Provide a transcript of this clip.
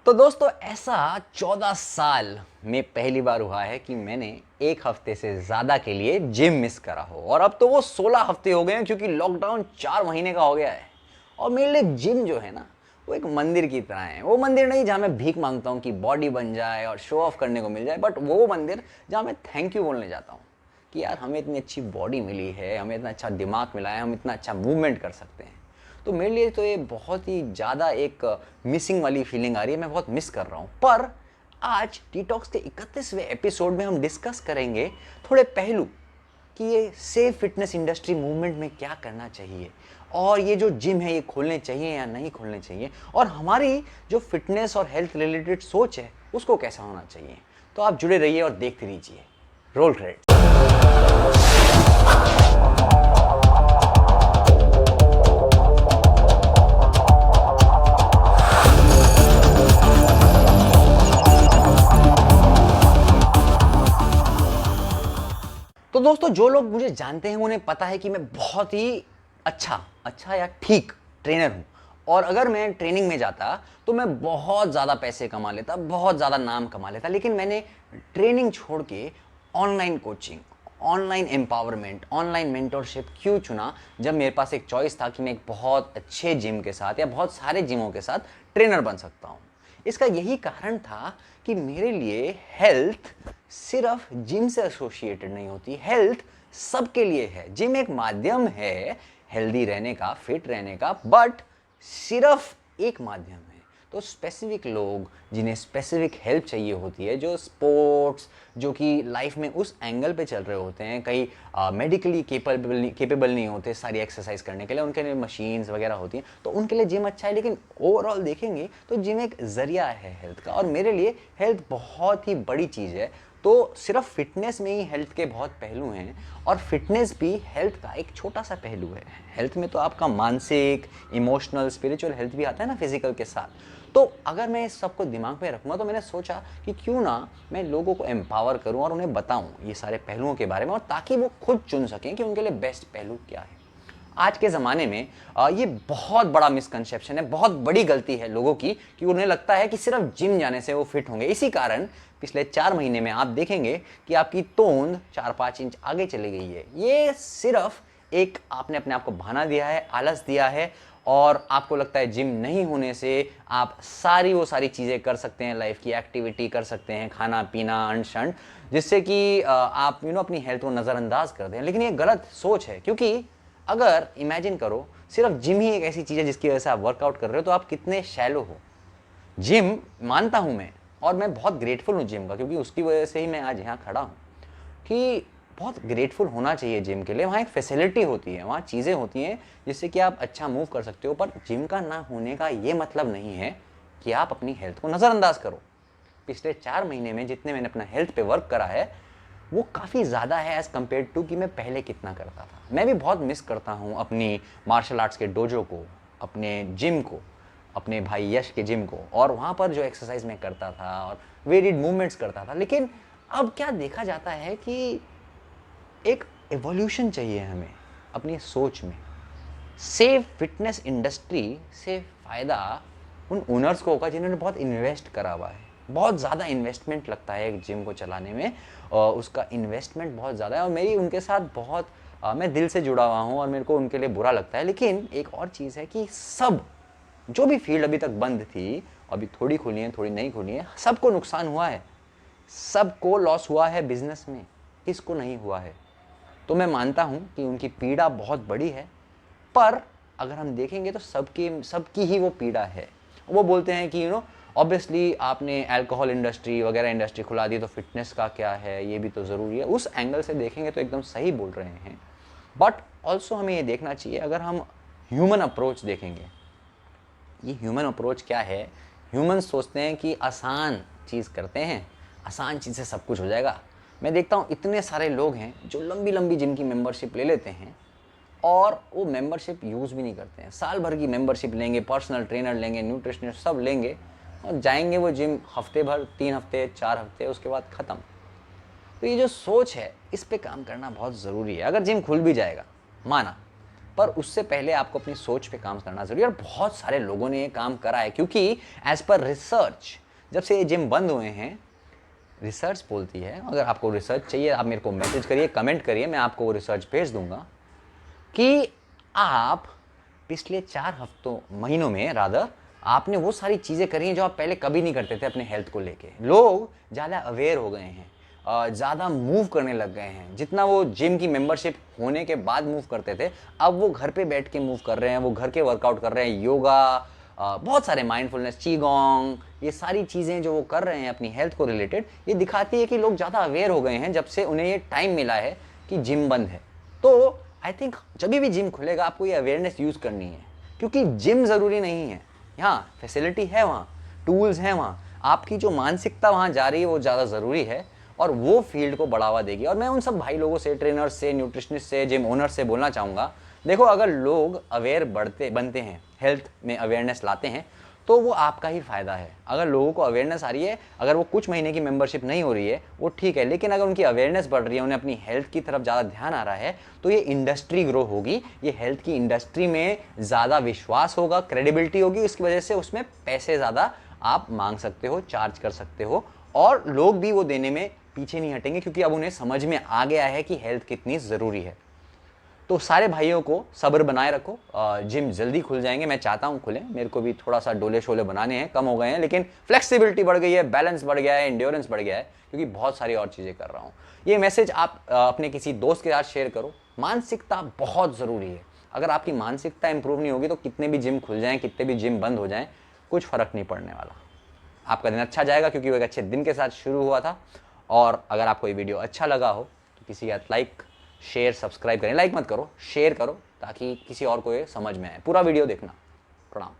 तो दोस्तों ऐसा 14 साल में पहली बार हुआ है कि मैंने एक हफ्ते से ज़्यादा के लिए जिम मिस करा हो। और अब तो वो 16 हफ्ते हो गए हैं क्योंकि लॉकडाउन 4 महीने का हो गया है। और मेरे लिए जिम जो है ना, वो एक मंदिर की तरह है। वो मंदिर नहीं जहाँ मैं भीख मांगता हूँ कि बॉडी बन जाए और शो ऑफ करने को मिल जाए, बट वो मंदिर जहाँ मैं थैंक यू बोलने जाता हूँ कि यार हमें इतनी अच्छी बॉडी मिली है, हमें इतना अच्छा दिमाग मिला है, हम इतना अच्छा मूवमेंट कर सकते हैं। तो मेरे लिए तो ये बहुत ही ज़्यादा एक मिसिंग वाली फीलिंग आ रही है। मैं बहुत मिस कर रहा हूँ। पर आज डिटॉक्स के 31वें एपिसोड में हम डिस्कस करेंगे थोड़े पहलू कि ये सेफ फिटनेस इंडस्ट्री मूवमेंट में क्या करना चाहिए, और ये जो जिम है ये खोलने चाहिए या नहीं खोलने चाहिए, और हमारी जो फिटनेस और हेल्थ रिलेटेड सोच है उसको कैसा होना चाहिए। तो आप जुड़े रहिए और देखते रहिए। Roll credit. तो दोस्तों जो लोग मुझे जानते हैं उन्हें पता है कि मैं बहुत ही अच्छा या ठीक ट्रेनर हूं। और अगर मैं ट्रेनिंग में जाता तो मैं बहुत ज़्यादा पैसे कमा लेता, बहुत ज़्यादा नाम कमा लेता। लेकिन मैंने ट्रेनिंग छोड़ के online coaching, online empowerment, online mentorship क्यों चुना, जब मेरे पास एक चॉइस था कि मैं एक बहुत अच्छे जिम के साथ या बहुत सारे जिमों के साथ ट्रेनर बन सकता हूँ। इसका यही कारण था कि मेरे लिए हेल्थ सिर्फ जिम से एसोसिएटेड नहीं होती। हेल्थ सबके लिए है। जिम एक माध्यम है हेल्दी रहने का, फिट रहने का, बट सिर्फ एक माध्यम है। तो स्पेसिफिक लोग जिन्हें स्पेसिफिक हेल्प चाहिए होती है, जो स्पोर्ट्स, जो कि लाइफ में उस एंगल पे चल रहे होते हैं, कई मेडिकली केपेबल नहीं होते सारी एक्सरसाइज करने के लिए, उनके लिए मशीन्स वगैरह होती हैं, तो उनके लिए जिम अच्छा है। लेकिन ओवरऑल देखेंगे तो जिम एक जरिया है हेल्थ का, और मेरे लिए हेल्थ बहुत ही बड़ी चीज़ है। तो सिर्फ फिटनेस में ही हेल्थ के बहुत पहलू हैं, और फिटनेस भी हेल्थ का एक छोटा सा पहलू है। हेल्थ में तो आपका मानसिक, इमोशनल, स्पिरिचुअल हेल्थ भी आता है ना फिजिकल के साथ। तो अगर मैं इस सबको दिमाग में रखूँगा तो मैंने सोचा कि क्यों ना मैं लोगों को एम्पावर करूँ और उन्हें बताऊँ ये सारे पहलुओं के बारे में, और ताकि वो खुद चुन सकें कि उनके लिए बेस्ट पहलू क्या है। आज के ज़माने में ये बहुत बड़ा मिसकंसेप्शन है, बहुत बड़ी गलती है लोगों की कि उन्हें लगता है कि सिर्फ जिम जाने से वो फिट होंगे। इसी कारण पिछले 4 महीने में आप देखेंगे कि आपकी तोंद 4-5 इंच आगे चली गई है। ये सिर्फ एक आपने अपने आप को बहाना दिया है, आलस दिया है, और आपको लगता है जिम नहीं होने से आप सारी चीज़ें कर सकते हैं, लाइफ की एक्टिविटी कर सकते हैं, खाना पीना अंड शंड, जिससे कि आप अपनी हेल्थ को नज़रअंदाज कर दें। लेकिन ये गलत सोच है, क्योंकि अगर इमेजिन करो सिर्फ जिम ही एक ऐसी चीज़ है जिसकी वजह से आप वर्कआउट कर रहे हो, तो आप कितने शैलो हो। जिम मानता हूं मैं, और मैं बहुत ग्रेटफुल हूं जिम का, क्योंकि उसकी वजह से ही मैं आज यहाँ खड़ा हूँ। कि बहुत ग्रेटफुल होना चाहिए जिम के लिए। वहाँ एक फैसिलिटी होती है, वहाँ चीज़ें होती हैं जिससे कि आप अच्छा मूव कर सकते हो। पर जिम का ना होने का ये मतलब नहीं है कि आप अपनी हेल्थ को नज़रअंदाज करो। पिछले 4 महीने में जितने मैंने अपना हेल्थ पे वर्क करा है वो काफ़ी ज़्यादा है एज़ कम्पेयर टू कि मैं पहले कितना करता था। मैं भी बहुत मिस करता हूँ अपनी मार्शल आर्ट्स के डोजो को, अपने जिम को, अपने भाई यश के जिम को, और वहाँ पर जो एक्सरसाइज मैं करता था और वेरिड मूवमेंट्स करता था। लेकिन अब क्या देखा जाता है कि एक एवोल्यूशन चाहिए हमें अपनी सोच में। सेफ फिटनेस इंडस्ट्री से फ़ायदा उन ओनर्स को होगा जिन्होंने बहुत इन्वेस्ट करा हुआ है। बहुत ज़्यादा इन्वेस्टमेंट लगता है एक जिम को चलाने में, और उसका इन्वेस्टमेंट बहुत ज़्यादा है। और मेरी उनके साथ बहुत मैं दिल से जुड़ा हुआ हूँ, और मेरे को उनके लिए बुरा लगता है। लेकिन एक और चीज़ है कि सब जो भी फील्ड अभी तक बंद थी, अभी थोड़ी खुली है, थोड़ी नहीं खुली है, सबको नुकसान हुआ है, सबको लॉस हुआ है बिजनेस में, किसको नहीं हुआ है। तो मैं मानता हूँ कि उनकी पीड़ा बहुत बड़ी है, पर अगर हम देखेंगे तो सबकी ही वो पीड़ा है। वो बोलते हैं कि ऑब्वियसली आपने अल्कोहल इंडस्ट्री वगैरह इंडस्ट्री खुला दी तो फिटनेस का क्या है, ये भी तो ज़रूरी है। उस एंगल से देखेंगे तो एकदम सही बोल रहे हैं, बट ऑल्सो हमें ये देखना चाहिए, अगर हम ह्यूमन अप्रोच देखेंगे, ये ह्यूमन अप्रोच क्या है। ह्यूमन सोचते हैं कि आसान चीज़ करते हैं, आसान चीज़ से सब कुछ हो जाएगा। मैं देखता हूँ इतने सारे लोग हैं जो लंबी लंबी जिम की मेंबरशिप ले लेते हैं, और वो मेंबरशिप यूज़ भी नहीं करते हैं। साल भर की मेंबरशिप लेंगे, पर्सनल ट्रेनर लेंगे, न्यूट्रिशनिस्ट सब लेंगे, और जाएंगे वो जिम हफ्ते भर, 3 हफ्ते, 4 हफ्ते, उसके बाद ख़त्म। तो ये जो सोच है इस पे काम करना बहुत ज़रूरी है। अगर जिम खुल भी जाएगा, माना पर उससे पहले आपको अपनी सोच पे काम करना जरूरी है। और बहुत सारे लोगों ने ये काम करा है, क्योंकि एज पर रिसर्च जब से ये जिम बंद हुए हैं, रिसर्च बोलती है, अगर आपको रिसर्च चाहिए आप मेरे को मैसेज करिए, कमेंट करिए, मैं आपको वो रिसर्च भेज दूंगा कि आप पिछले 4 हफ्तों महीनों में रादर आपने वो सारी चीज़ें करी हैं जो आप पहले कभी नहीं करते थे अपने हेल्थ को लेके। लोग ज़्यादा अवेयर हो गए हैं, ज़्यादा मूव करने लग गए हैं। जितना वो जिम की मेंबरशिप होने के बाद मूव करते थे, अब वो घर पे बैठ के मूव कर रहे हैं, वो घर के वर्कआउट कर रहे हैं, योगा, बहुत सारे माइंडफुलनेस, चीगोंग, ये सारी चीज़ें जो वो कर रहे हैं अपनी हेल्थ को रिलेटेड, ये दिखाती है कि लोग ज़्यादा अवेयर हो गए हैं जब से उन्हें ये टाइम मिला है कि जिम बंद है। तो आई थिंक जब भी जिम खुलेगा आपको ये अवेयरनेस यूज़ करनी है, क्योंकि जिम ज़रूरी नहीं है, यहाँ फैसिलिटी है, वहाँ टूल्स हैं, वहाँ आपकी जो मानसिकता वहाँ जा रही है वो ज़्यादा ज़रूरी है, और वो फील्ड को बढ़ावा देगी। और मैं उन सब भाई लोगों से, ट्रेनर्स से, न्यूट्रिशनिस्ट से, जिम ओनर्स से बोलना चाहूँगा, देखो अगर लोग अवेयर बनते हैं, हेल्थ में अवेयरनेस लाते हैं, तो वो आपका ही फ़ायदा है। अगर लोगों को अवेयरनेस आ रही है, अगर वो कुछ महीने की मेंबरशिप नहीं हो रही है वो ठीक है, लेकिन अगर उनकी अवेयरनेस बढ़ रही है, उन्हें अपनी हेल्थ की तरफ ज़्यादा ध्यान आ रहा है, तो ये इंडस्ट्री ग्रो होगी, ये हेल्थ की इंडस्ट्री में ज़्यादा विश्वास होगा, क्रेडिबिलिटी होगी, इसकी वजह से उसमें पैसे ज़्यादा आप मांग सकते हो, चार्ज कर सकते हो, और लोग भी वो देने में पीछे नहीं हटेंगे, क्योंकि अब उन्हें समझ में आ गया है कि हेल्थ कितनी ज़रूरी है। तो सारे भाइयों को सब्र बनाए रखो, जिम जल्दी खुल जाएंगे, मैं चाहता हूँ खुलें, मेरे को भी थोड़ा सा डोले शोले बनाने हैं, कम हो गए हैं, लेकिन फ्लेक्सिबिलिटी बढ़ गई है, बैलेंस बढ़ गया है, एंड्योरेंस बढ़ गया है, क्योंकि बहुत सारी और चीज़ें कर रहा हूँ। ये मैसेज आप अपने किसी दोस्त के साथ शेयर करो। मानसिकता बहुत ज़रूरी है। अगर आपकी मानसिकता इंप्रूव नहीं होगी तो कितने भी जिम खुल जाएँ, कितने भी जिम बंद हो जाएँ, कुछ फ़र्क नहीं पड़ने वाला। आपका दिन अच्छा जाएगा, क्योंकि वो एक अच्छे दिन के साथ शुरू हुआ था। और अगर आपको ये वीडियो अच्छा लगा हो तो किसी का लाइक, शेयर, सब्सक्राइब करें। लाइक मत करो, शेयर करो, ताकि किसी और को ये समझ में आए। पूरा वीडियो देखना। प्रणाम।